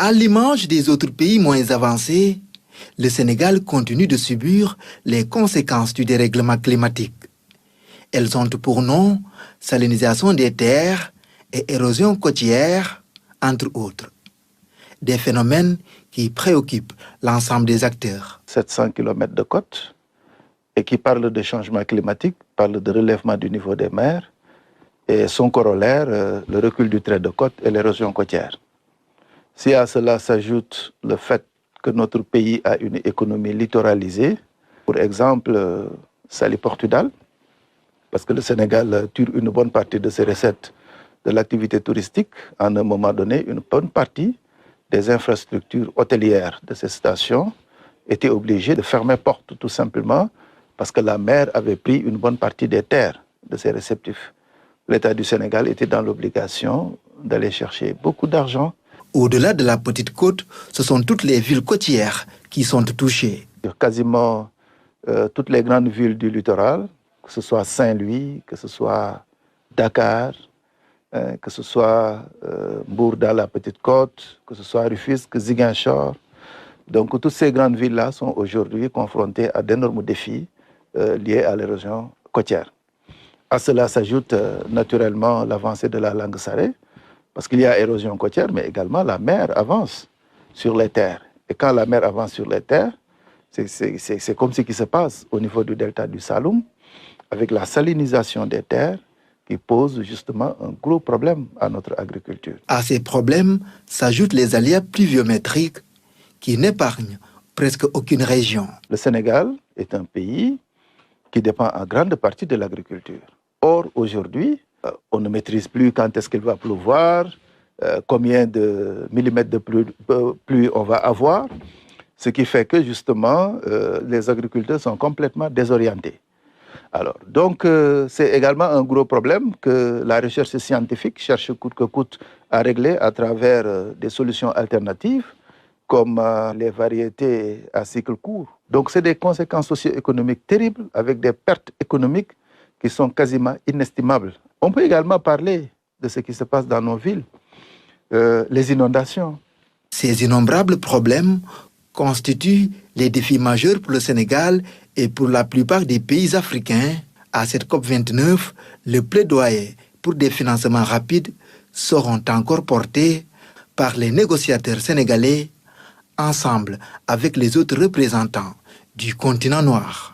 À l'image des autres pays moins avancés, le Sénégal continue de subir les conséquences du dérèglement climatique. Elles ont pour nom salinisation des terres et érosion côtière, entre autres. Des phénomènes qui préoccupent l'ensemble des acteurs. 700 km de côte et qui parle de changement climatique, parle de relèvement du niveau des mers et son corollaire, le recul du trait de côte et l'érosion côtière. Si à cela s'ajoute le fait que notre pays a une économie littoralisée, pour exemple, Saly-Portudal, parce que le Sénégal tire une bonne partie de ses recettes de l'activité touristique, à un moment donné, une bonne partie des infrastructures hôtelières de ces stations étaient obligées de fermer porte, tout simplement, parce que la mer avait pris une bonne partie des terres de ces réceptifs. L'État du Sénégal était dans l'obligation d'aller chercher beaucoup d'argent. Au-delà de la petite côte, ce sont toutes les villes côtières qui sont touchées. Quasiment toutes les grandes villes du littoral, que ce soit Saint-Louis, que ce soit Dakar, que ce soit Mbour dans la petite côte, que ce soit Rufisque, Ziguinchor. Donc toutes ces grandes villes-là sont aujourd'hui confrontées à d'énormes défis liés à l'érosion côtière. À cela s'ajoute naturellement l'avancée de la langue sarré, parce qu'il y a érosion côtière, mais également la mer avance sur les terres. Et quand la mer avance sur les terres, c'est comme ce qui se passe au niveau du delta du Saloum, avec la salinisation des terres, qui pose justement un gros problème à notre agriculture. À ces problèmes s'ajoutent les aléas pluviométriques qui n'épargnent presque aucune région. Le Sénégal est un pays qui dépend en grande partie de l'agriculture. Or, aujourd'hui, on ne maîtrise plus quand est-ce qu'il va pleuvoir, combien de millimètres de pluie on va avoir, ce qui fait que justement, les agriculteurs sont complètement désorientés. Alors, donc, c'est également un gros problème que la recherche scientifique cherche coûte que coûte à régler à travers des solutions alternatives, comme les variétés à cycle court. Donc, c'est des conséquences socio-économiques terribles, avec des pertes économiques qui sont quasiment inestimables. On peut également parler de ce qui se passe dans nos villes, les inondations. Ces innombrables problèmes constituent les défis majeurs pour le Sénégal et pour la plupart des pays africains. À cette COP29, le plaidoyer pour des financements rapides seront encore portés par les négociateurs sénégalais, ensemble avec les autres représentants du continent noir.